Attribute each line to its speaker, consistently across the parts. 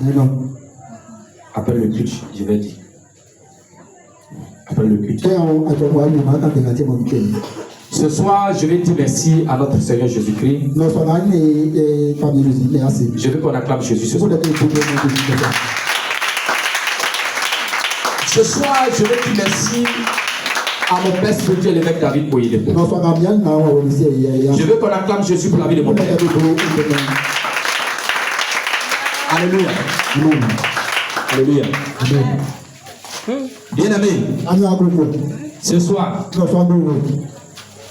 Speaker 1: Non.
Speaker 2: Appelle le culte, je vais dire. Appelle le culte. Ce soir, je vais dire merci à notre Seigneur Jésus-Christ. Je veux qu'on acclame Jésus ce soir. Ce soir, je vais dire merci à mon père spirituel, l'évêque David Boyile. Je veux qu'on acclame Jésus pour la vie de mon père. Alléluia. Alléluia. Bien aimé, ce soir,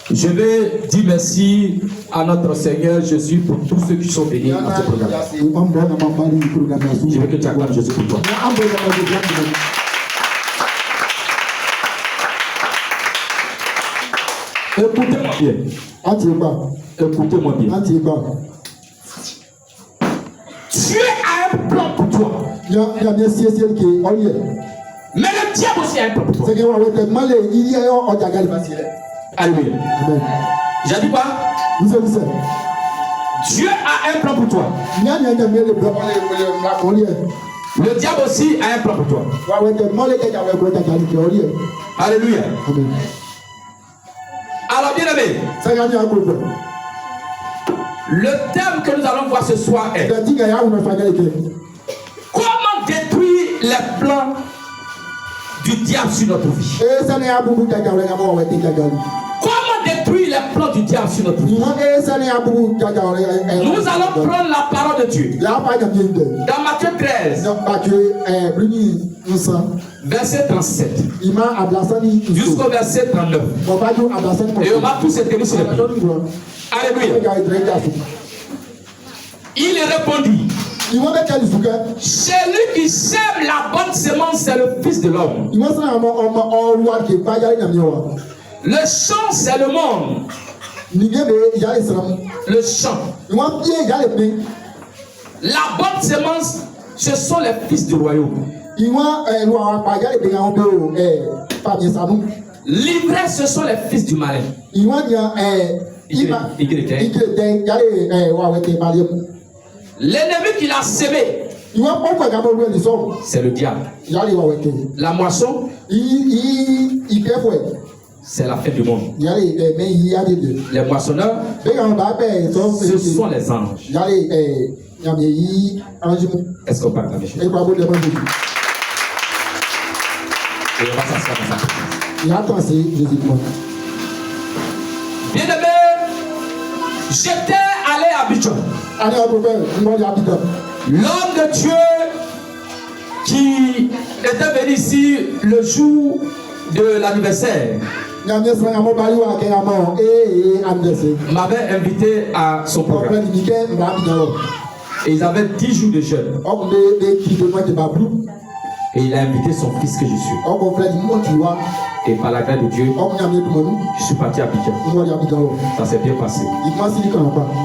Speaker 2: je vais dire merci à notre Seigneur Jésus pour tous ceux qui sont venus à ce programme. Je veux que tu acclames Jésus pour toi. Écoutez-moi bien. Écoutez-moi bien. Dieu a un plan pour toi. Mais le diable aussi a un plan pour toi. Alléluia. J'ai dit quoi? Dieu a un plan pour toi. Le diable aussi a un plan pour toi. Alléluia. Alors bien aimé, le thème que nous allons voir ce soir est comment détruire les plans du diable sur notre vie. Comment détruire les plans du diable sur notre vie? Nous allons prendre la parole de Dieu dans Matthieu 13 verset 37 jusqu'au verset 39 et on va tous être sur les pieds. Alléluia. Il répondit, celui qui sème la bonne semence, c'est le Fils de l'homme. Le champ, c'est le monde. Le champ. La bonne semence, ce sont les fils du royaume. L'ivresse, ce sont les fils du malin. L'ennemi qu'il a sémé, c'est le diable. La moisson, c'est la fête du monde. Les moissonneurs, ce sont les anges. Est-ce qu'on parle avec Jésus? Et on va s'asseoir dans sa bien aimé, j'étais allé à Abidjan. L'homme de Dieu qui était venu ici le jour de l'anniversaire m'avait invité à son programme. Et ils avaient 10 jours de jeûne. Et il a invité son fils que je suis. Et par la grâce de Dieu, je suis parti à Abidjan. Ça s'est bien passé.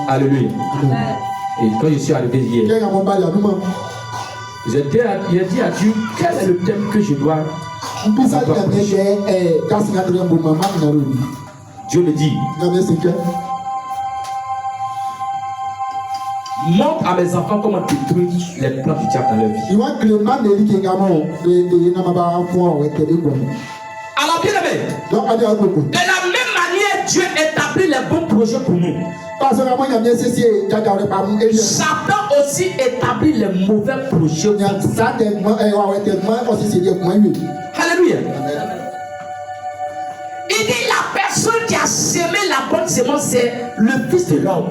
Speaker 2: Alléluia. Et quand je suis arrivé hier, j'ai dit à Dieu, quel est le thème que je dois prêcher? Dieu me dit, montre à mes enfants comment détruire les plans du diable dans leur vie. Alors bien aimé, de la même manière, Dieu établit les bons projets pour nous. Satan aussi établit les mauvais projets. Alléluia. Il dit la personne qui a semé la bonne semence, c'est le Fils de l'homme.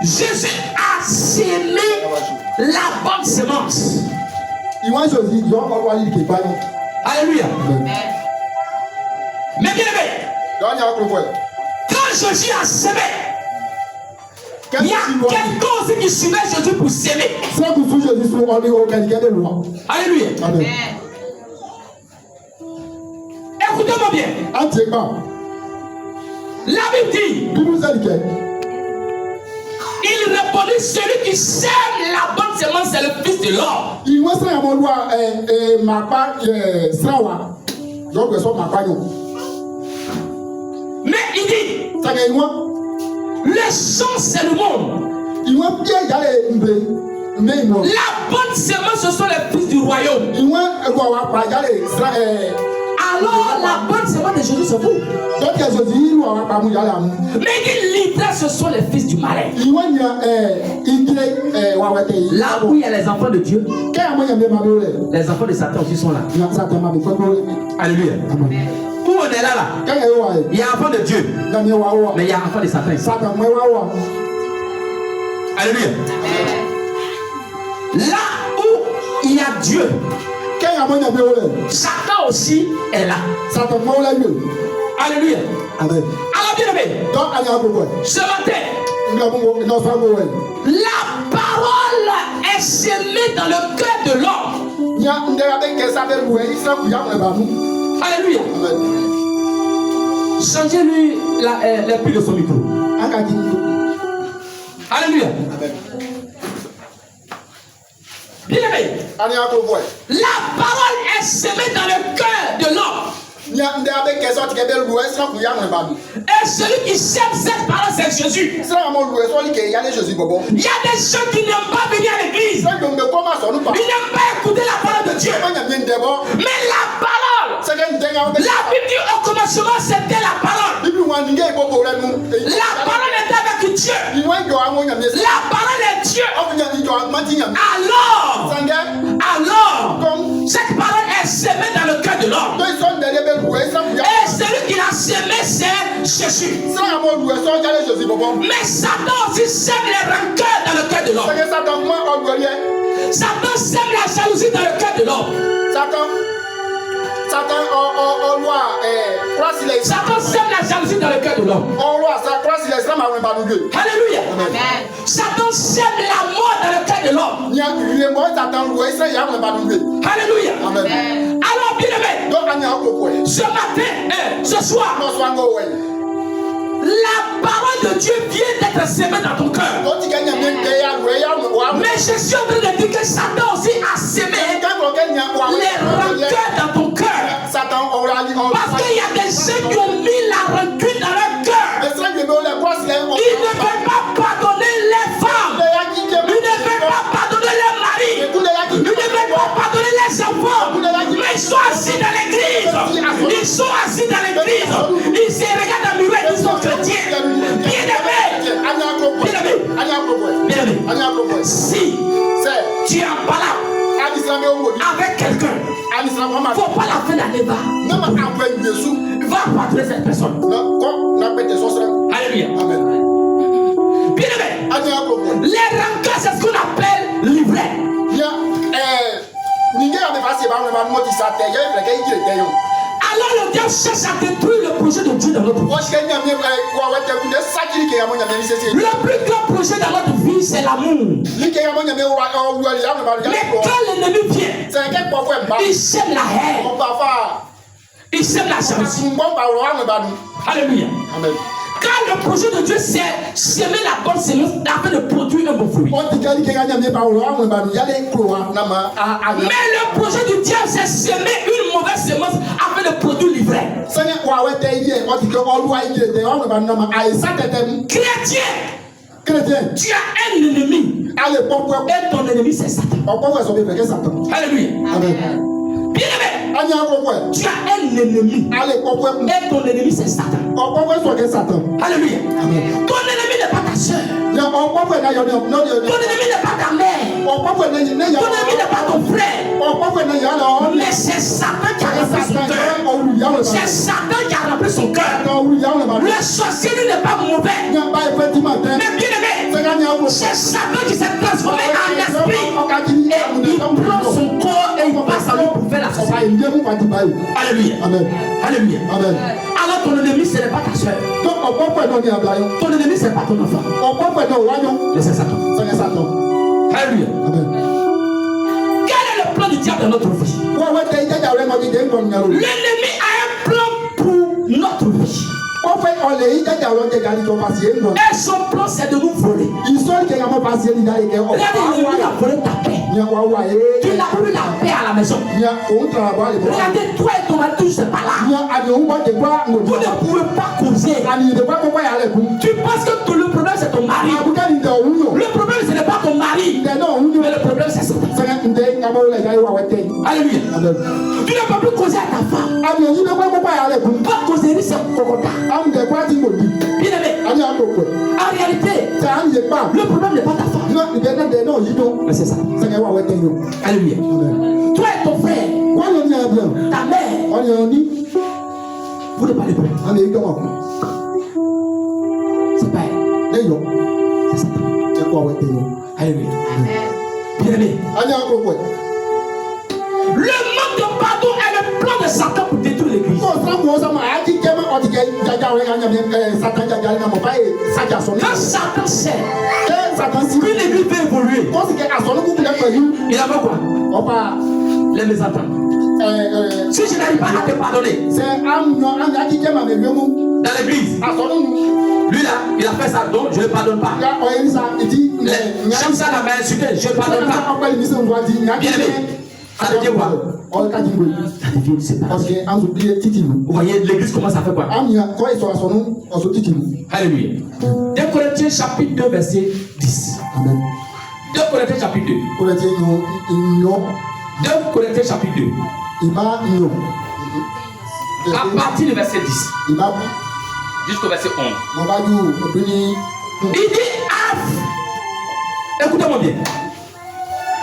Speaker 2: Jésus a semé la bonne semence. Alléluia. Mais bien aimé, quand Jésus a semé, il y a quelqu'un aussi qui suivait Jésus pour s'aimer. Alléluia. Écoutez-moi bien. La Bible dit, il répondit, celui qui sème la bonne semence, c'est le Fils de l'homme. Mais il dit, le champ, c'est le monde. La bonne semence, ce sont les fils du royaume. Alors la bonne semence de Jésus, c'est vous. Mais les livres, ce sont les fils du malin. Là où il y a les enfants de Dieu, les enfants de Satan aussi sont là. Alléluia. Où on est là, il y a un enfant de Dieu, mais il y a un enfant de Satan. Alléluia. Là où il y a Dieu, Satan aussi est là. Alléluia. Alors bien aimé, ce matin, la parole est semée dans le cœur de l'homme. Alléluia. Changez-lui les plis de son micro. Alléluia. Bien aimé, la parole est semée dans le cœur de l'homme. Et celui qui sème cette parole, c'est Jésus. Il y a des gens qui n'aiment pas venir à l'église. Ils n'aiment pas écouter la parole de Dieu. Mais la parole, la Bible dit au commencement, c'était la parole. La parole était avec Dieu. La parole est Dieu. Alors, cette parole est semée dans le cœur de l'homme. Et celui qui l'a semé, c'est Jésus. Mais Satan aussi sème les rancœurs dans le cœur de l'homme. Satan sème la jalousie dans le cœur de l'homme. Satan sème la jalousie dans le cœur de l'homme. Alléluia. Satan sème la mort dans le cœur de l'homme. Alléluia. Alors bien aimé, ce matin, ce soir, la parole de Dieu vient d'être semée dans ton cœur. Mais je suis en train de dire que Satan aussi a semé les rancœurs dans ton cœur. Parce qu'il y a des gens qui ont mis la rancune dans leur cœur. Ils ne veulent pas pardonner les femmes. Ils ne veulent pas pardonner les maris. Ils ne veulent pas pardonner les enfants. Mais ils sont assis dans l'église. Ils sont assis dans l'église. Ils se regardent dans le miroir et ils sont chrétiens. Bien-aimé. Si tu en parles avec quelqu'un, il ne faut pas la faire d'aller bas. Va pardonner cette personne. Alléluia. Bien-aimé, les rancœurs, c'est ce qu'on appelle livret. Alors le diable cherche à détruire le projet de Dieu dans notre vie. Le plus grand projet dans notre vie, c'est l'amour. Mais quand l'ennemi vient, il sème la haine. Il sème la jalousie. Alléluia. Amen. Quand le projet de Dieu c'est semer la bonne semence afin de produire un bon fruit. Mais le projet du diable c'est semer une mauvaise semence afin de produire l'ivraie. Chrétien, tu as un ennemi. Et ton ennemi c'est Satan. Alléluia. Amen. Bien-aimé, tu as un ennemi. Et ton ennemi c'est Satan. Alléluia. Amen. Ton ennemi n'est pas ta soeur. Ton ennemi n'est pas ta mère. Ton ennemi n'est pas ton frère. Mais c'est Satan qui a rempli son cœur. C'est Satan qui a rempli son cœur. Le sorcier lui n'est pas mauvais. Mais bien-aimé, c'est Satan qui s'est transformé en esprit. Et il prend son corps et il passe à lui pour faire la sorcellerie. Alléluia. Amen. Alléluia. Amen. Alors ton ennemi ce n'est pas ta soeur. Ton ennemi ce n'est pas ton enfant. Mais c'est Satan. Alléluia. Amen. Quel est le plan du diable dans notre vie? L'ennemi a un plan pour notre vie. Et son plan c'est de nous voler. L'ennemi a volé ta paix. Tu n'as plus la paix à la maison. Regardez, toi et ton mari, tu ne sais pas là. Vous ne pouvez pas causer. Tu penses que le problème c'est ton mari. Le problème c'est Alléluia. Tu ne peux plus causer à ta femme. Pas causer, c'est cocotta. Bien aimé. En réalité, le problème n'est pas ta femme. Mais c'est ça. Alléluia. Toi et ton frère, ta mère, vous ne parlez pas. C'est pas elle. C'est ça. Alléluia. Bien aimé. Le manque de pardon est le plan de Satan pour détruire l'église. Quand Satan sait qu'une église peut évoluer, il a fait quoi? Les mésententes. Si je n'arrive pas à te pardonner dans l'église, lui là, il a fait ça, donc je ne pardonne pas. J'aime ça, la main insultée, je ne pardonne pas. Bien aimé. Ça veut dire quoi? Ça devient une séparation. Vous voyez, l'église commence à faire quoi? Alléluia. 2 Corinthiens chapitre 2, verset 10. Amen. 2 Corinthiens chapitre 2. 2 Corinthiens chapitre 2. À partir du verset 10 jusqu'au verset 11. Il dit écoutez-moi bien.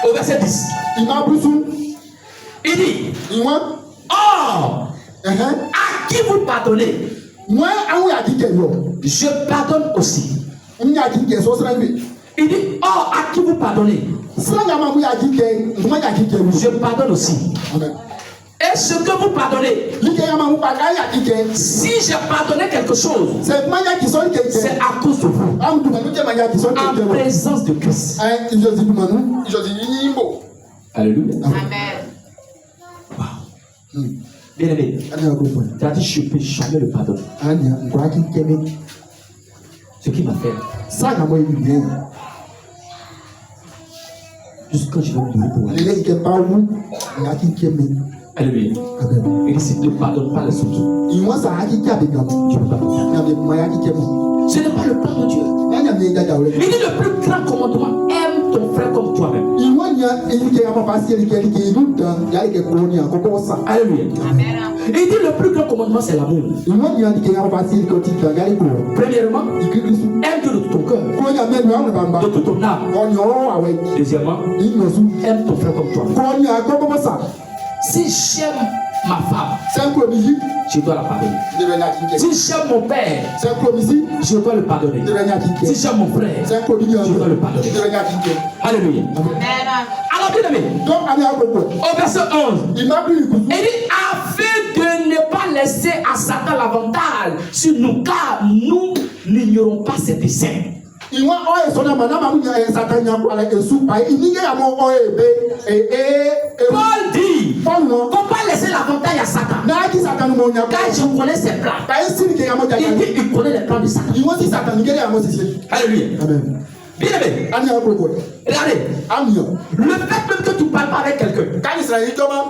Speaker 2: Au verset 10. Il dit or, à qui vous pardonnez, je pardonne aussi. Il dit or, à qui vous pardonnez, je pardonne aussi. Et ce que vous pardonnez, si j'ai pardonné quelque chose, c'est à cause de vous, en présence de Christ. Alléluia. Amen. Wow. Bien aimé, tu as dit je ne peux jamais le pardonner. Ce qui m'a fait, jusqu'à je vais mourir pour lui. Alléluia. Il dit si tu ne pardonnes pas les autres, tu ne peux pas pardonner. Ce n'est pas le plan de Dieu. Il dit le plus grand commandement, aime ton frère comme toi-même. Alléluia. Il dit le plus grand commandement, c'est l'amour. Premièrement, aime Dieu de tout ton cœur, de toute ton âme. Deuxièmement, aime ton frère comme toi-même. Si j'aime ma femme, je dois la pardonner. Si j'aime mon père, je dois le pardonner. Si j'aime mon frère, je dois le pardonner. Alléluia. Alors bien aimé, au verset 11, il dit afin de ne pas laisser à Satan l'avantage sur nous, car nous n'ignorons pas ses desseins. Paul dit faut pas laisser l'avantage à Satan, car je connais ses plans. Il dit il connaît les plans de Satan. Alléluia. Bien aimé, regardez, le fait même que tu ne parles pas avec quelqu'un,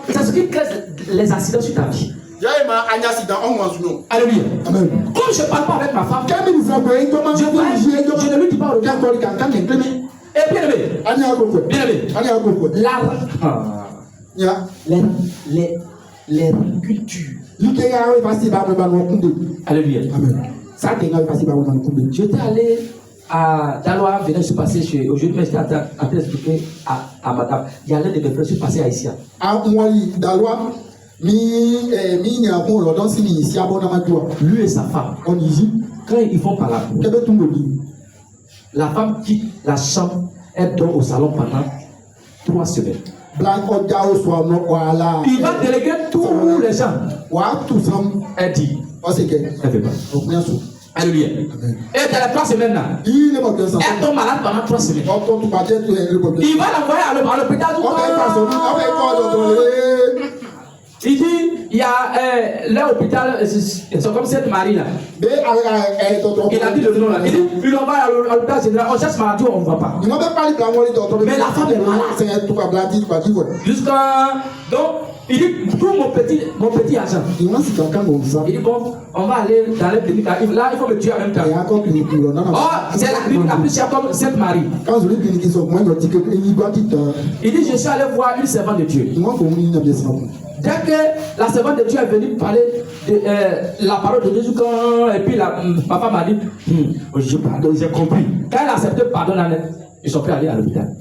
Speaker 2: c'est ce qui crée les accidents sur ta vie. Alléluia. Amen. Comme je ne parle pas avec ma femme, je ne lui dis pas regarde. Et bien aimé, les cultures. Alléluia. Amen. J'étais allé à Daloa, venait se passer chez aujourd'hui, mais j'étais en train d'expliquer à madame. Il y a l'un de mes frères qui passait haïtien. Lui et sa femme, quand ils vont par la femme quitte la chambre, elle dort au salon pendant 3 semaines. Il va déléguer tous les gens. Elle dit, elle fait pas. Alléluia. Et dans les 3 semaines là, elle tombe malade pendant 3 semaines. Il va l'envoyer à l'hôpital. Il dit, il y a l'hôpital, c'est comme cette Marie là. Il a dit le nom là. Il dit, il l'envoie à l'hôpital général. On cherche maladie, on ne voit pas. Mais la femme est malade. Jusqu'à. Donc, Il dit, tout mon petit argent. Il dit, bon, on va aller dans les cliniques. Là, il faut me tuer en même temps. Oh, c'est la clinique la plus chère comme Sainte-Marie. Il dit, je suis allé voir une servante de Dieu. Dès que la servante de Dieu est venue parler de la parole de Jésus, et puis ma femme m'a dit, j'ai compris. Quand elle a accepté pardon, ils sont prêts à aller à l'hôpital.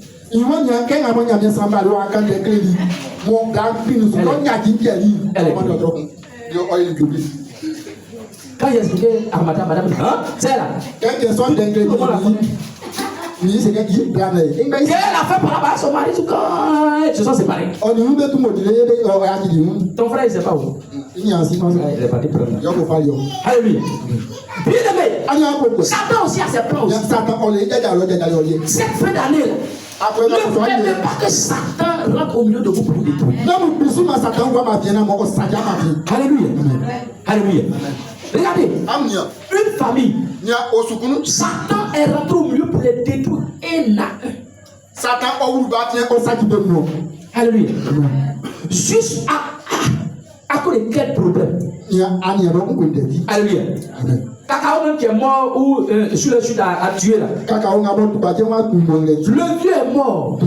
Speaker 2: Quand j'ai expliqué à madame, hein, c'est là. Qu'elle a fait par là-bas, son mari, ils se sont séparés. Ton frère, il ne sait pas où. Il est parti prendre. Alléluia. Bien aimé, Satan aussi a ses plans. Cette fin d'année, ne permettez pas que Satan rentre au milieu de vous pour vous détruire. Alléluia. Alléluia. Regardez, une famille, Satan est rentré au milieu pour les détruire un à un. Alléluia. Juste à cause de quel problème? Alléluia. Cacao même qui est mort ou sur le sud a tué là. Le vieux est mort.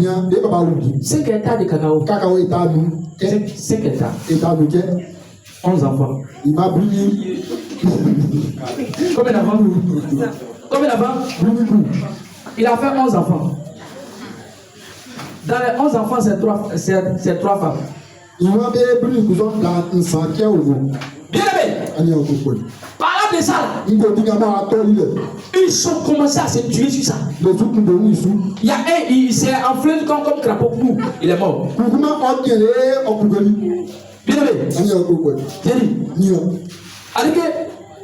Speaker 2: 5 hectares de cacao. 5 hectares. 11 enfants. Combien d'enfants? Combien d'enfants? Il a fait 11 enfants. Dans les 11 enfants, c'est 3 femmes. Bien aimé. Parlant de ça, ils ont commencé à se tuer sur ça. Il y a un, il s'est enflé comme crapaud. Il est mort. Bien aimé.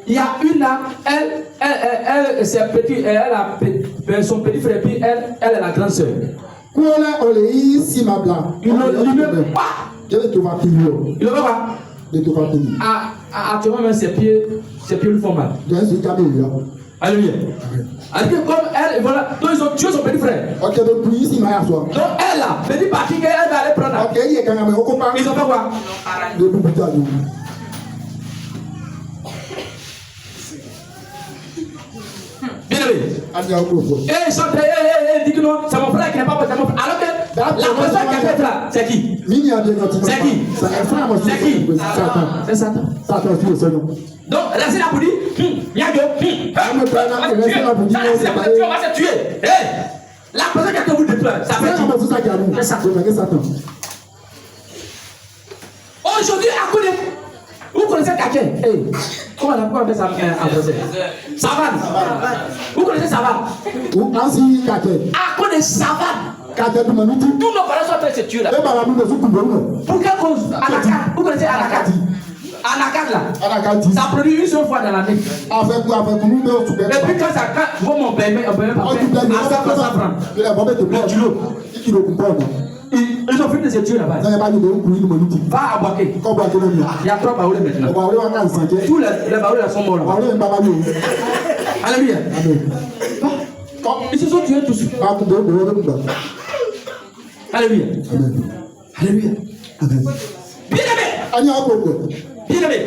Speaker 2: Il y a une là, elle c'est petit, elle a son petit frère, puis elle est la grande sœur. Il ne veut pas. Il ne veut pas. Actuellement, même ses pieds lui font mal. Alléluia. Alors comme elle, voilà, donc ils ont tué son petit frère. Donc elle là, petit parti qu'elle va aller prendre. Ils ont fait quoi? Bien aimé. Et ils sont très, dit que non, c'est mon frère qui n'est pas mon frère. Alors que la personne qui a fait là, c'est qui? C'est qui? C'est Satan. Donc, restez là pour dire, on va se tuer. La personne qui a vous détruire, ça fait qui? C'est Satan. Aujourd'hui, à côté, vous connaissez quelqu'un? Comment on appelle ça en français? Savane. Vous connaissez Savane? À cause de Savane. Tous nos parents sont en train de se tuer là. Pour quelle cause? Anakat. Vous connaissez Anakat? Anakat là. Ça produit une seule fois dans l'année. Et puis quand ça quand mon permet, on peut même pas faire. À ça prend. Le kilo. Ils ont fini de se tuer là-bas. Va à Boaké. Il y a 3 baoulés maintenant. Tous les baoulés là sont morts là. Alléluia. Ils se sont tués tous. Alléluia. Alléluia. Bien aimé. Bien aimé.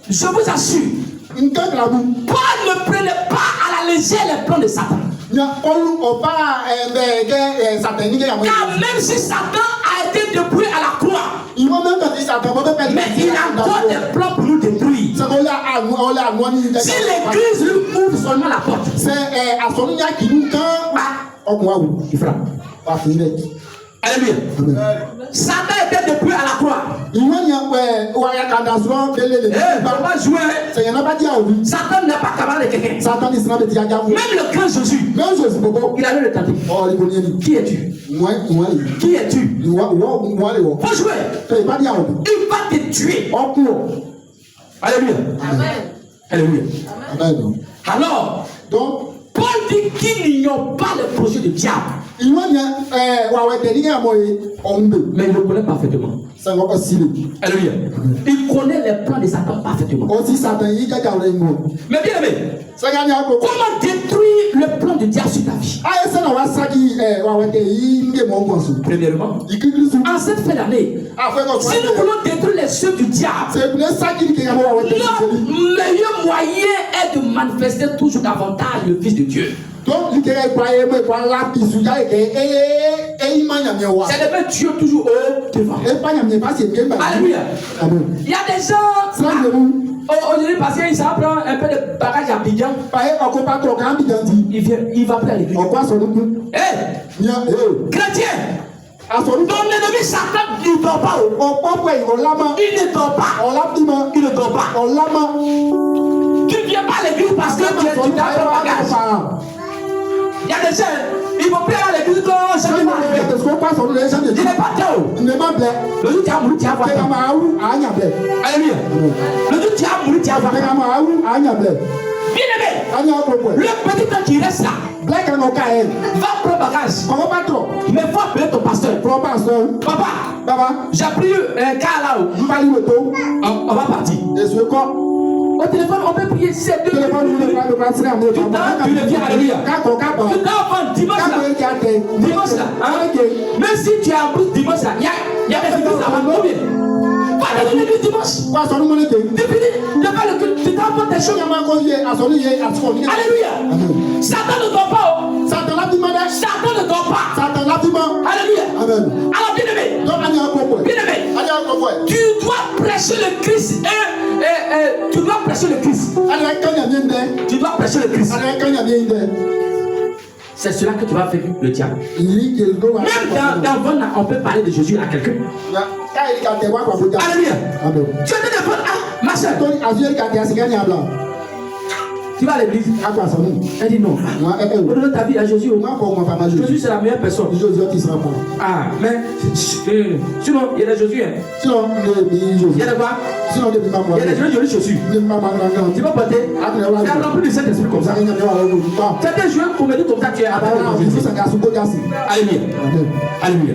Speaker 2: Je vous assure. Ne prenez pas à la légère les plans de Satan. Car même si Satan a été dépouillé à la croix, mais il a encore des plans pour nous détruire. Si l'église lui ouvre seulement la porte, il frappe. Alléluia. Satan était dépouillé à la croix. Satan n'est pas capable de quelqu'un. Même le grand Jésus, il a le tenter. Qui es-tu? Qui es-tu? Faut jouer. Il va te tuer. Alléluia. Alléluia. Alors, Paul dit qu'il n'ignore pas le projet du diable. Mais il le connaît parfaitement. Alléluia. Il connaît les plans de Satan parfaitement. Mais bien aimé, comment détruire le plan de diable sur ta vie? Premièrement, en cette fin d'année, si nous voulons détruire les œuvres du diable, notre meilleur moyen est de manifester toujours davantage le Fils de Dieu. C'est de mettre Dieu toujours au devant. Alléluia. Il y a des gens aujourd'hui parce qu'il s'apprend un peu de bagage à Abidjan. Il va plus à l'église. Chrétien, ton ennemi Satan ne dort pas. Il ne dort pas. Il ne dort pas. Tu ne viens pas à l'église parce que tu as un bagage. Il y a des gens, ils vont plus à l'église quand jamais il n'est pas tôt. Le jour où tu as mouru, tu as voir. Alléluia. Le jour où tu as mouru, tu as voir. Bien-aimé, le petit temps qui reste là, va prendre bagage. Mais il faut appeler ton pasteur. Papa, j'ai pris un cas là-haut. On va partir. Au téléphone, on peut prier ces deux téléphones. Tu le viens, alléluia. Tu t'en dimanche là. Dimanche là. Même si tu es en plus dimanche là, il y a des églises là-bas. Pas de l'église dimanche. Tu t'en vas des choses. Alléluia. Satan ne dort pas. Satan ne dort pas. Alléluia. Alors bien-aimé, tu dois prêcher le Christ. Tu dois prêcher le Christ. Tu dois prêcher le Christ. C'est cela que tu vas faire le diable. Même dans Vonna, on peut parler de Jésus à quelqu'un. Alléluia. Tu as dit ma soeur. Tu vas à l'église. Elle dit non. Donne ta vie à Jésus. Jésus c'est la meilleure personne. Ah, mais sinon, il y a des Jésus. Il y a des quoi? Il y a des jolies chaussures. Tu vas porter. Tu as rempli de Saint-Esprit comme ça. Certains joueurs pour me dire comme ça, tu es à Alléluia. Alléluia.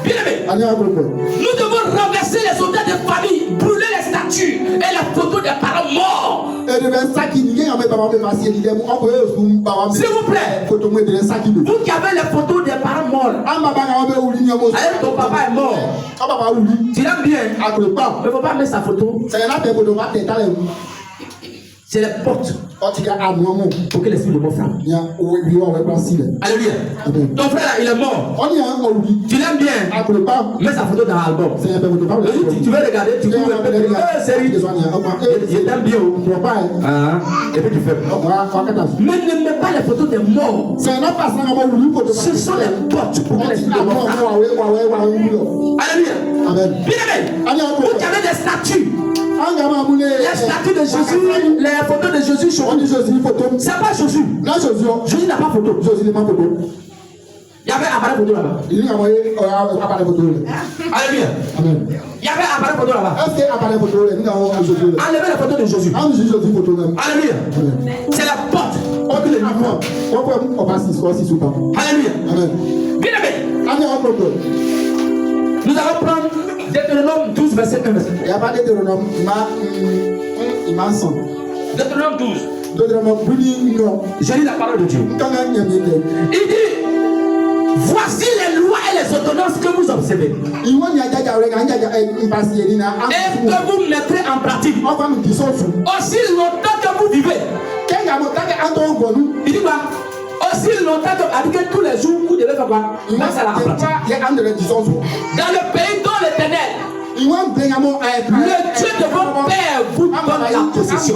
Speaker 2: Bien-aimé, nous devons renverser les odeurs de famille, brûler les statues et les photos des parents morts. S'il vous plaît, vous qui avez les photos des parents morts, ton papa est mort, tu l'aimes bien, mais il ne faut pas mettre sa photo. C'est les portes pour que l'esprit de mort frappe. Alléluia. Ton frère là, il est mort. Tu l'aimes bien. Mets sa photo dans l'album. Tu veux regarder, tu veux série. Je t'aime bien. Et puis tu fais. Mais ne mets pas les photos des morts. Ce sont les portes pour que l'esprit de mort frappe. Alléluia. Bien-aimé, vous qui avez des statues. Les statues de Jésus, les photos de Jésus, c'est pas Jésus. Jésus n'a pas photo. Il y avait un appareil photo là-bas. Alléluia. Il y avait un appareil photo là-bas. Enlevez la photo de Jésus. Alléluia. C'est la porte. Alléluia. Bien-aimé. Nous allons prendre Deutéronome 12, verset 1. Il n'y a pas de Deutéronome. Deutéronome 12. Je lis la parole de Dieu. Il dit: voici les lois et les ordonnances que vous observez et que vous mettrez en pratique aussi longtemps que vous vivez. Il dit quoi? Aussi longtemps que tous les jours vous devez faire quoi? Dans le pays dont l'Éternel, le Dieu de vos pères, vous donne la possession.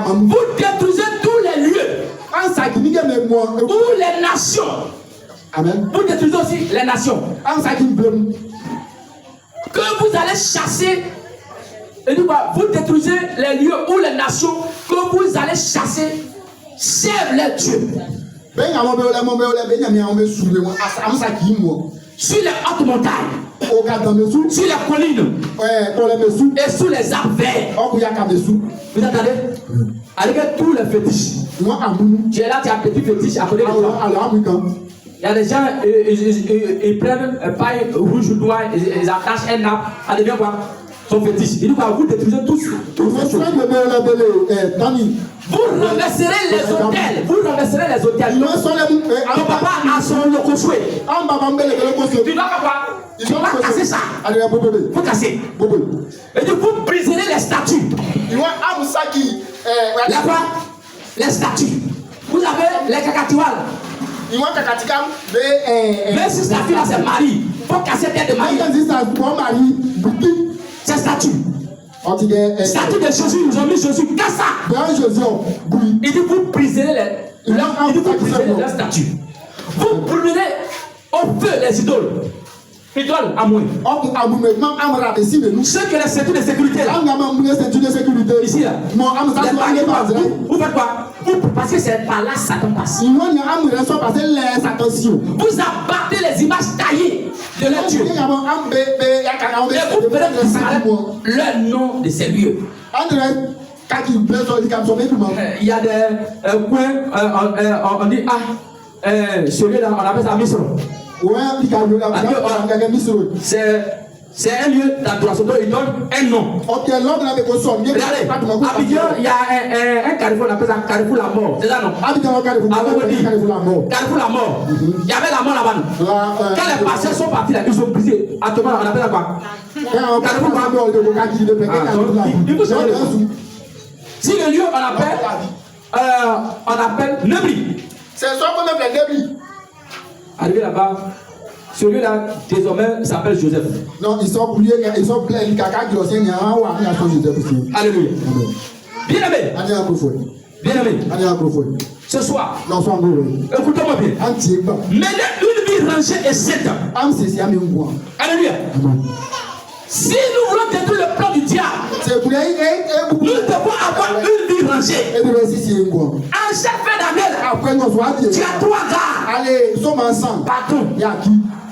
Speaker 2: Vous détruisez tous les lieux où les nations. Amen. Vous détruisez aussi les nations. Que vous allez chasser. Et du coup, vous détruisez les lieux où les nations que vous allez chasser servent les dieux. Sur les hautes montagnes, sur les collines et sur les arbres verts. Vous entendez? Avec tous les fétiches. Tu es là, tu as un petit fétiche à côté de toi. Il y a des gens, ils prennent un paille rouge ou noir, ils attachent un arbre, ça devient quoi? son fétiche. Il dit quoi? Vous détruisez tous ces choses. Vous renverserez les hôtels. Vous renverserez les hôtels. Ton papa a son locosoué. Tu dois pas. Tu vas casser ça. Vous cassez. Et donc vous briserez les statues. Les statues. Vous avez les cacatuales. Mais si cette fille-là c'est Marie, il faut casser tête de Marie. C'est statue. Statue de Jésus, ils ont mis Jésus. Casse ça. Il dit vous briserez les statues. Vous brûlerez au feu les idoles. Idoles à moi. Ceux qui ont les ceintures de sécurité. Ici là. Vous faites quoi? Parce que c'est par là que Satan passe. Vous abattez les images taillées de leur Dieu. Et vous ferez disparaître le nom de ces lieux. Il y a des coins, on dit, celui-là, on appelle ça Misro. C'est un lieu d'adoration, donc il donne un nom. Regardez, Abidjan, il y a un carrefour, on appelle ça carrefour la mort. C'est ça non? Carrefour la mort. Il y avait la mort là-bas. Quand les patients sont partis là, ils ont brisé. Actuellement, on appelle ça quoi? Carrefour la mort. Si le lieu, on appelle Nebri.
Speaker 1: C'est ça qu'on appelle Nebri.
Speaker 2: Arrivé là-bas. Celui-là, désormais, s'appelle Joseph.
Speaker 1: Non, ils sont pliés, ils sont pleins de caca qui ont signé un ou un Joseph aussi.
Speaker 2: Alléluia. Bien aimé. Bien aimé. Ce soir, écoutez-moi bien. Menez une vie rangée et sainte. Alléluia. Si nous voulons détruire le plan du diable, nous devons avoir une vie rangée. En chaque fin d'année, tu as 3 gars.
Speaker 1: Allez, sommes ensemble.
Speaker 2: Pardon.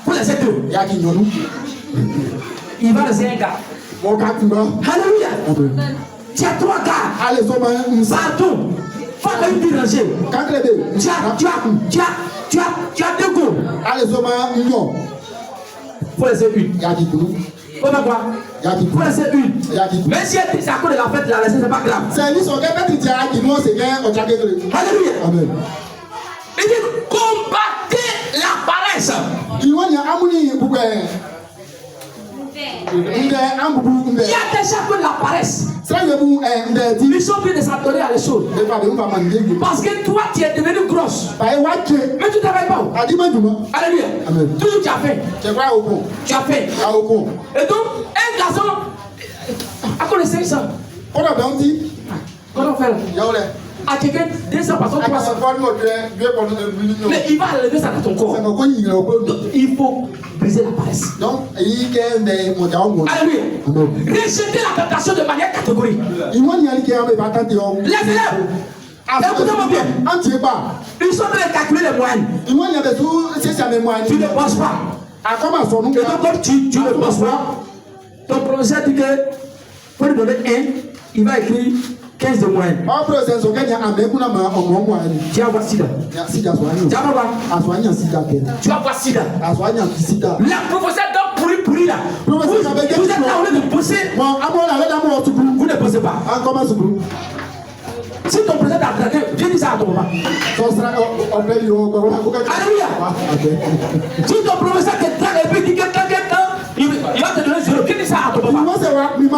Speaker 2: Pour les deux. Il va laisser un gars. Alléluia. Tu as 3 gars.
Speaker 1: Allez, sommes ensemble.
Speaker 2: Pardon. Faut une vie rangée. Tu as 2 go.
Speaker 1: Allez, sommes ensemble.
Speaker 2: Faut laisser une. Faut pas quoi? Faut laisser une. Mais si elle dit à cause de la fête, la laisser, c'est pas grave. Alléluia.
Speaker 1: Amen.
Speaker 2: Il dit combattez la paresse. Il y a déjà que la paresse. Ils sont obligés de s'attendre à les choses. Parce que toi, tu es devenu grosse. Mais tu ne travailles pas. Alléluia. Toujours tu as fait. Tu as fait. Et donc, un garçon, à cause de 500. Comment on fait là? À quelqu'un 200 personnes, 300. Mais il va enlever ça dans ton corps. Donc, il faut briser la paresse. Alléluia. Rejetez la tentation de manière catégorique. Les élèves, écoutez-moi bien. Ils sont en train de calculer les moyennes. Tu ne penses pas. Et donc, comme tu ne penses pas, ton professeur dit que pour lui donner 1, il va écrire 15 de moyenne. Tu vas voir sida. Tu vas voir sida. La professeur donc pourri là. Vous êtes là au lieu de bosser. Vous ne bossez pas. Si ton président a traqué, viens dire ça à ton papa. Alléluia. Si ton professeur te traque et puis dit que il va te donner 0. Viens dire ça à ton papa. Il y a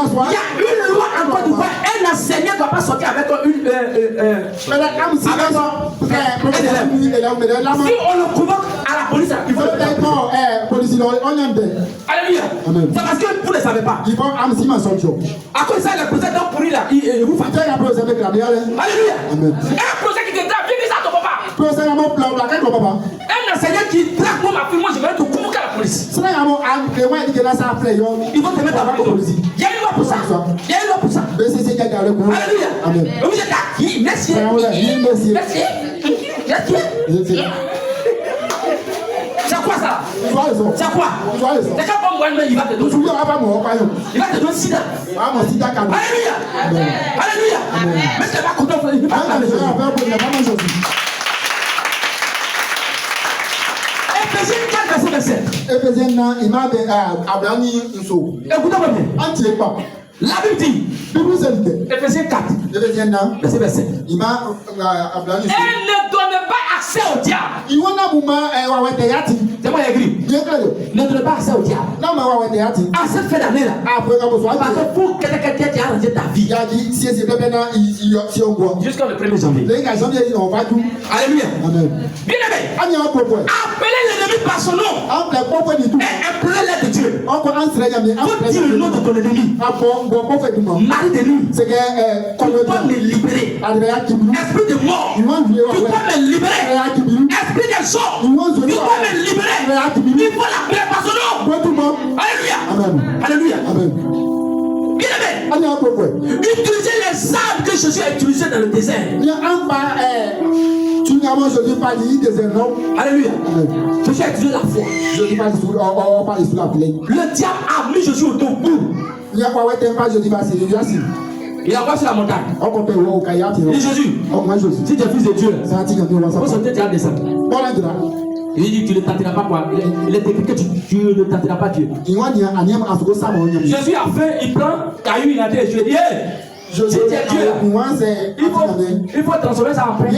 Speaker 2: une loi en Côte d'Ivoire. Un enseignant ne doit pas sortir avec une. Si on le convoque à la police, il faut le faire. Alléluia. C'est parce que vous ne savez pas. À cause de ça, le président pourri là, il vous fait. Alléluia. Un projet qui te traque, viens dire ça à ton papa. Un enseignant qui traque moi ma fille, moi je vais te convoquer à la police. Il faut te mettre avant la police. Il y a une loi pour ça. Il y a une loi pour ça. Alléluia. Vous êtes là. Merci. C'est quoi ça? C'est quoi? C'est quand il va te donner. Il va te donner sida. Alléluia. Alléluia. Mais c'est pas content. Éphésiens 4, verset 27.
Speaker 1: Éphésiens 4, il m'a dit Abraham Nso.
Speaker 2: Écoutez-moi bien.
Speaker 1: Entier pas.
Speaker 2: La Bible dit, Éphésiens 4, verset 27.
Speaker 1: Il m'a Abraham Nso.
Speaker 2: Elle ne donne pas accès au diable.
Speaker 1: Il va na mouma
Speaker 2: C'est moi qui écrit. Ne donne pas accès au diable.
Speaker 1: Non, mais
Speaker 2: À cette fin d'année là.
Speaker 1: après,
Speaker 2: Parce que pour quelqu'un qui a arrangé ta vie.
Speaker 1: il a dit si c'est maintenant, si on voit.
Speaker 2: Jusqu'au 1er janvier.
Speaker 1: Les gars, janvier, on va tout.
Speaker 2: Alléluia.
Speaker 1: Amen.
Speaker 2: Bien aimé. Appelez l'ennemi par son nom. Et appelez-le de Dieu. Faut dire le nom de ton ennemi. Mari de lui. Tu peux me libérer. Esprit de mort. Tu peux me libérer. Esprit de sort. Tu peux me libérer. Il faut l'appeler par son nom. Alléluia.
Speaker 1: Amen.
Speaker 2: Alléluia.
Speaker 1: Amen.
Speaker 2: Bien aimé. Utilisez les armes que Jésus a utilisées dans le désert. Alléluia. Jésus a utilisé la foi. Le diable a mis Jésus au dos. Il a envoyé sur la montagne. Il dit Jésus, si tu es fils de Dieu, faut sauter, tu vas descendre. Il dit tu ne tenteras pas quoi. Il est écrit que tu ne tenteras pas Dieu. Jésus a fait, il prend caillou, il a dit Dieu. Si tu es Dieu là, il faut transformer ça en pain.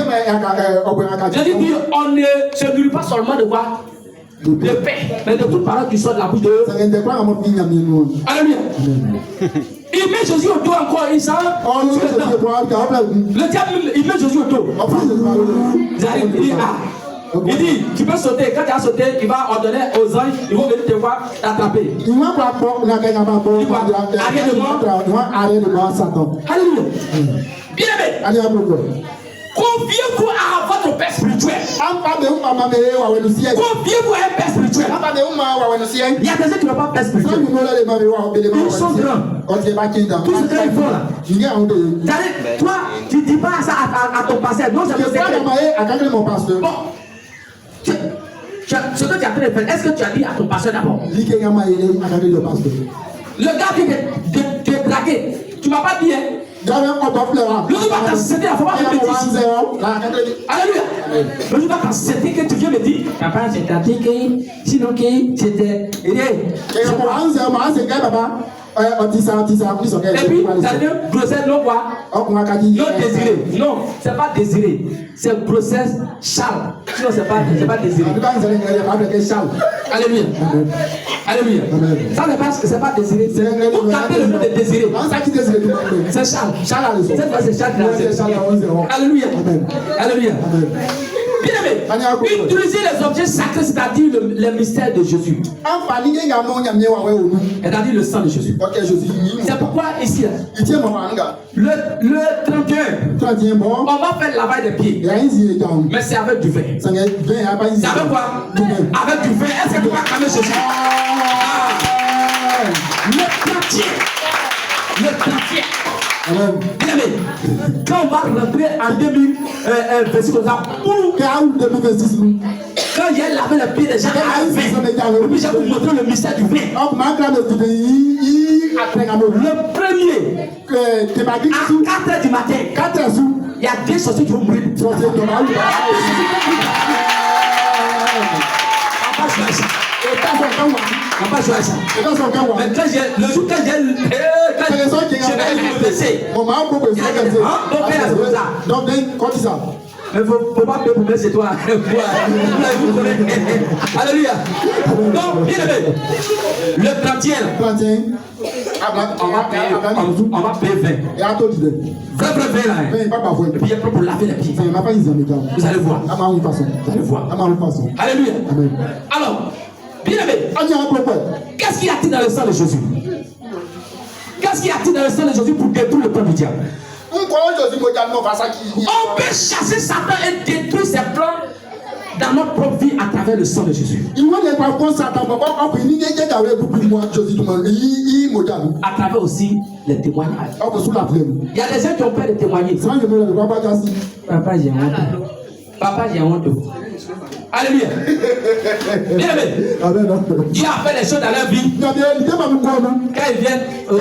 Speaker 2: Jésus dit on ne se nourrit pas seulement de quoi? De paix, mais de toute parole qui sort de la bouche de eux. Alléluia. Il met Jésus au dos encore, il sent. Le diable, il met Jésus au dos. Il dit, tu peux sauter. Quand tu as sauté, il va ordonner aux anges, ils vont venir te voir, t'attraper. Il va arrête de moi, Satan. Alléluia. Bien aimé. Confiez-vous à votre Père spirituel. Confiez-vous à un Père spirituel. Il y a des gens qui n'ont pas Père spirituel. Ils sont grands. Tout ce qu'ils font là. Toi, tu ne dis pas ça à ton pasteur. Non, c'est le secret. Bon. Ce que tu as fait, est-ce que tu as dit à ton pasteur d'abord? Le gars qui te dragué, tu ne m'as pas dit, hein? Le jour va t'accepter la fois que tu me dis. Alléluia. Le jour va t'accepter que tu viens me dire. Papa, j'ai tapé que sinon que c'était. Et puis, ça devient grossesse non quoi? Non désiré. Non, c'est pas désiré. C'est grossesse Charles. Sinon, c'est pas désiré. Alléluia. Alléluia. Ça c'est pas désiré. Vous tapez le nom de désiré. C'est Charles. Cette fois, c'est Charles. Alléluia. Alléluia. Bien aimé, utilisez les objets sacrés, c'est-à-dire le mystère de Jésus. C'est-à-dire le sang de Jésus. C'est pourquoi ici, le 31, on va faire le lavage des pieds. Mais c'est avec du vin. C'est avec quoi? Avec du vin. Est-ce que tu vas calmer Jésus? Le plantier. Le plantier. Bien aimé, quand on va rentrer en 2026 comme ça, quand j'ai lavé les pieds des gens, puis je vais vous montrer le mystère du vin. Le premier, à 4h du matin, il y a des sorciers qui vont mourir. On va jouer ça. Mais quand j'ai le jour quand j'ai mais faut pas me prouver c'est toi. Alléluia. Donc, bien aimé, le plantier, on va payer 20. Vrai là. Et puis il y a pour laver les pieds. Vous allez voir. Vous allez voir. Alléluia. Alors, bien aimé, qu'est-ce qu'il y a-t-il dans le sang de Jésus? Qu'est-ce qu'il y a-t-il dans le sang de Jésus pour détruire le plan du diable? On peut chasser Satan et détruire ses plans dans notre propre vie à travers le sang de Jésus. À travers aussi les témoignages. Il y a des gens qui ont peur de témoigner. Papa, j'ai honte. Papa, j'ai honte. Alléluia. Bien aimé. Dieu a fait les choses dans leur vie. Quand ils viennent au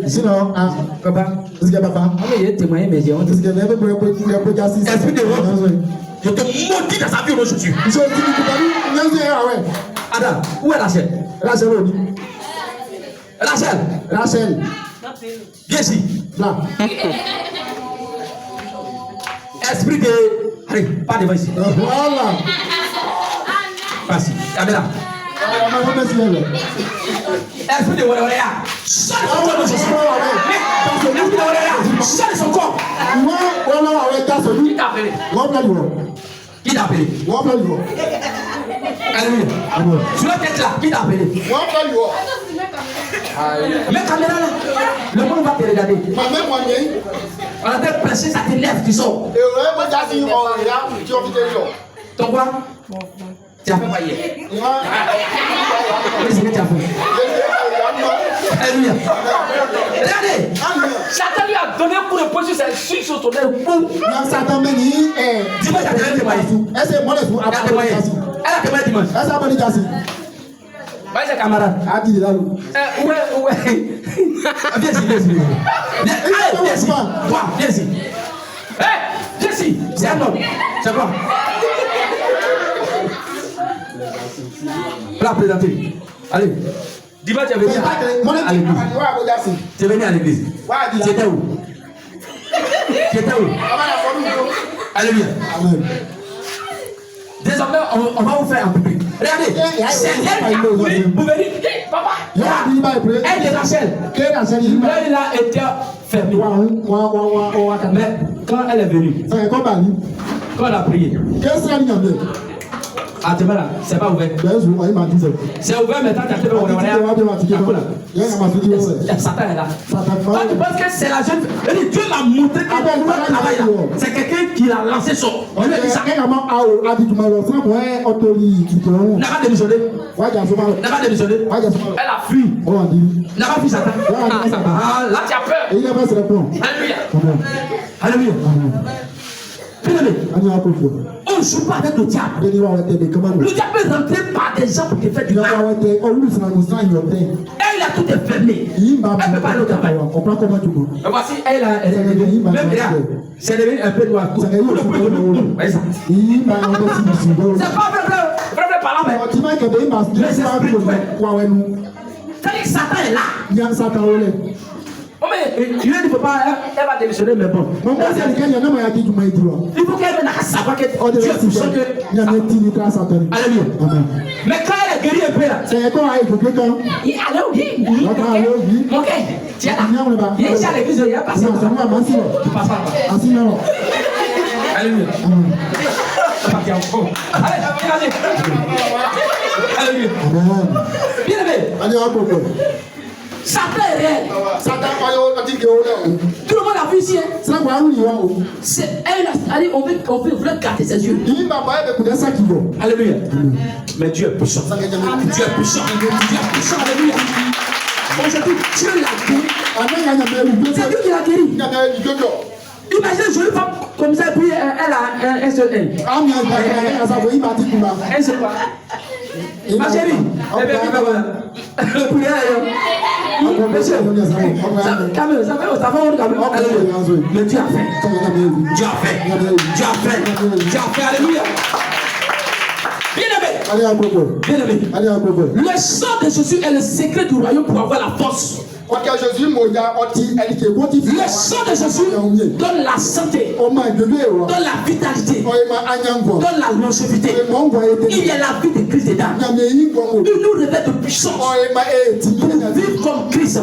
Speaker 2: sinon, papa, il y a témoigné, mais j'ai honte. Esprit de honte. Je te maudis dans sa vie aujourd'hui. Adam, où est Rachel? Rachel. Viens ici. Là. Esprit de... Allez, pas devant ici. Voilà. Vas-y, Amela. Esprit de Waleya. Sors de son corps de Jésus. Esprit de Waleya. Sors de son corps. Qui t'a appelé? Qui t'a appelé? Alléluia. Sur la tête là, qui t'a appelé? Mets caméra là. Le monde va te regarder. On a fait prêcher, ça t'élève, tu sors. Ton quoi? Tu as fait quoi hier? Qu'est-ce que tu as fait? Alléluia. Regardez. Satan lui a donné pour le poser sur ton œil. Satan m'a dit, dis-moi, tu as témoigné. Elle a témoigné dimanche. Bah, c'est camarade. Ouais. Viens ici. Viens ici. Toi, viens ici. Viens ici. C'est un homme. C'est quoi? Là, présenter. Allez. Dis-moi, tu es venu à l'église. Tu es venu à l'église. Tu étais où? Alléluia. Amen. Désormais, on va vous faire un public. Regardez, c'est elle qui a couru pour venir. Papa, elle est Rachel. Elle a été fermée. Mais quand elle est venue, quand elle a prié, ah, tu vois là, c'est pas ouvert. C'est ouvert, mais tant que tu as Satan est là. Quand tu penses que c'est la jeune fille, Dieu m'a montré que travail là. C'est quelqu'un qui l'a lancé sur. On lui a dit ça. N'a pas démissionné. Elle a fui. N'a pas fui Satan. Là, tu as peur. Alléluia. On ne joue pas avec le diable. Le diable peut rentrer par des gens pour te faire du mal. Elle a tout fermé. Elle ne peut pas aller au travail. Voici, elle est devenue, même là, c'est devenu un peu noir. C'est pas vrai parlant, mais les esprits. C'est-à-dire que Satan est là. Oh mais tu ne peux pas, elle va démissionner, mais bon. Il faut qu'elle vienne à savoir que Dieu est puissant que. Alléluia. Mais quand elle est guérie un peu là, il allait où? Ok, tiens là. Il est ici à l'église, il a passé. Tu passes pas. Alléluia. Alléluia. Bien aimé. Satan est réel. Tout le monde a vu ici. On veut garder ses yeux. Alléluia. Mais Dieu est puissant. Dieu est puissant. Alléluia. Aujourd'hui, Dieu l'a guéri. C'est Dieu qui l'a guéri. Imaginez une jolie femme comme ça, puis elle a un seul œil. Un seul pas. Ma chérie, elle vient vivre le poulet. Monsieur, ça fait. Mais Dieu a fait. Alléluia. Bien-aimé. Le sang de Jésus est le secret du royaume pour avoir la force. Le sang de Jésus donne la santé, donne la vitalité, donne la longévité. Il y a la vie de Christ dedans. Il nous révèle de puissance pour vivre comme Christ.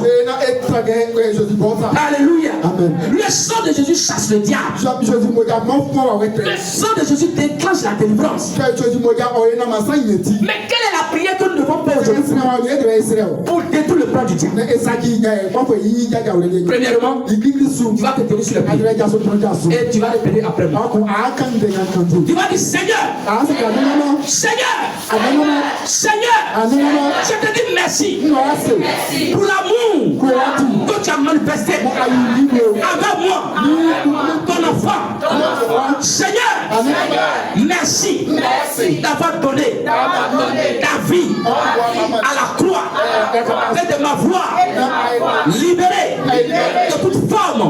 Speaker 2: Alléluia. Le sang de Jésus chasse le diable. Le sang de Jésus déclenche la délivrance. Mais quelle est la prière que nous devons faire aujourd'hui pour détruire le plan du diable? Premièrement, tu vas te tenir sur le pied et tu vas répéter après moi. Tu vas dire Seigneur, je te dis merci pour l'amour que tu as manifesté avec moi, ton enfant. Seigneur, merci d'avoir donné ta vie à la croix et de m'avoir libéré de toute forme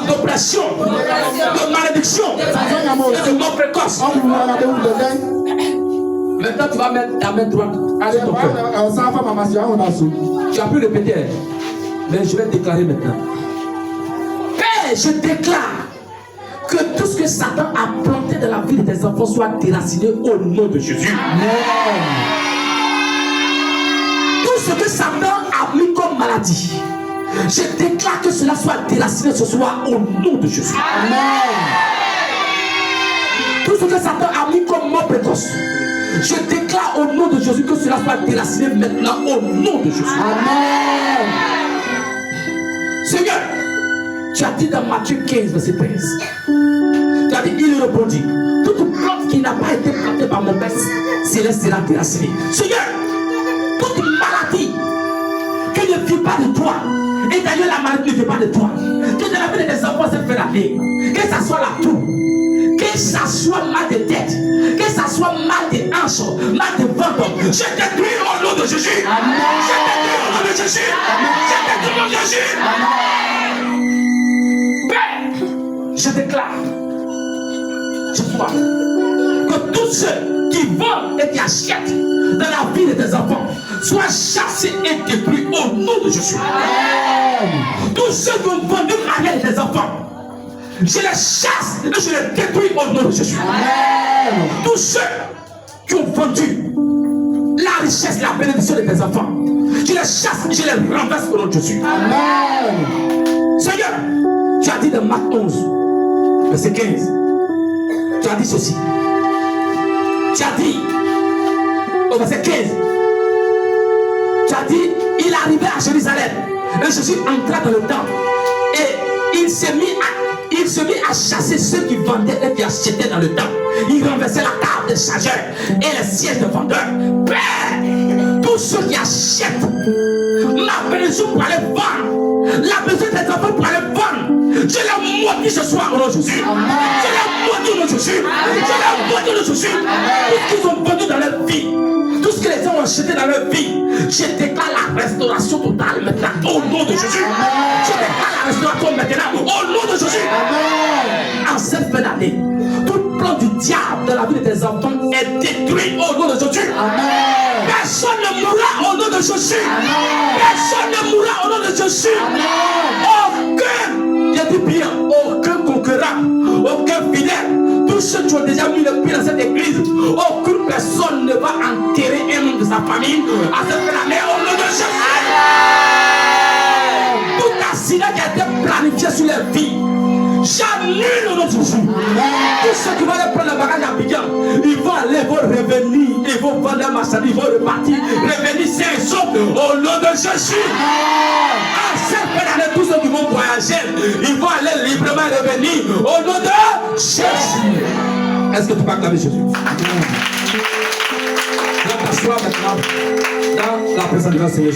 Speaker 2: d'oppression. dépression, de malédiction, de mort précoce. Maintenant, tu vas mettre ta main droite sur ton cœur. Tu as pu répéter, mais je vais déclarer maintenant. Père, je déclare que tout ce que Satan a planté dans la vie de tes enfants soit déraciné au nom de Jésus. Amen. Tout ce que Satan a mis comme maladie, je déclare que cela soit déraciné ce soir au nom de Jésus. Amen. Tout ce que Satan a mis comme mort précoce, je déclare au nom de Jésus que cela soit déraciné maintenant au nom de Jésus. Amen. Seigneur, tu as dit dans Matthieu 15, verset 13. Tu as dit, il répondit, toute plante qui n'a pas été plantée par mon Père céleste sera déracinée. Seigneur, toute maladie qui ne vit pas de toi, et d'ailleurs la maladie ne vit pas de toi, que de la vie de tes enfants s'est fait la vie, que ça soit la toux, que ça soit mal de tête, que ça soit mal de hanches, mal de ventre, je détruis au nom de Jésus. Amen. Je détruis au nom de Jésus. Amen. Je détruis au nom de Jésus. Amen. Père, je déclare ce soir que tous ceux qui vendent et qui achètent dans la vie de tes enfants soient chassés et détruits au nom de Jésus. Amen. Tous ceux qui ont vendu mariage de tes enfants, je les chasse et je les détruis au nom de Jésus. Amen. Tous ceux qui ont vendu la richesse, la bénédiction de tes enfants, je les chasse et je les renverse au nom de Jésus. Amen. Seigneur, tu as dit dans Marc 11, verset 15, tu as dit ceci. Tu as dit au verset 15, tu as dit, il arrivait à Jérusalem et Jésus entra dans le temple et il se mit à chasser ceux qui vendaient et qui achetaient dans le temple. Il renversait la table des changeurs et les sièges de vendeurs. Père, tous ceux qui achètent ma bénédiction pour aller vendre, la bénédiction des enfants pour aller vendre, je les maudis ce soir au nom de Jésus. Je les maudis au nom de Jésus. Je les maudis au nom de Jésus. Tout ce qu'ils ont vendu dans leur vie, tout ce que les gens ont acheté dans leur vie, je déclare la restauration totale maintenant au nom de Jésus. Je déclare la restauration maintenant au nom de Jésus. Amen. En cette fin d'année, tout plan du diable dans la vie de tes enfants est détruit au nom de Jésus. Amen. Personne ne mourra au nom de Jésus. Amen. Personne ne mourra au nom de Jésus. Amen. Aucun, je dis bien, aucun concurrent, aucun fidèle, tous ceux qui ont déjà mis le pied dans cette église, aucune personne ne va enterrer un membre de sa famille à cette fin d'année au nom de Jésus. Amen. Tout accident qui a été planifié sur leur vie, j'annule au nom de Jésus. Tous ceux qui vont aller prendre le bagage à Abidjan, ils vont aller, ils vont revenir, ils vont vendre la marchandise, ils vont repartir, revenir sains et saufs au nom de Jésus. À cette fin d'année, tous ceux qui vont voyager, ils vont aller librement revenir au nom de Jésus. Est-ce que tu peux acclamer Jésus? Viens t'asseoir maintenant dans la présence du Seigneur Jésus.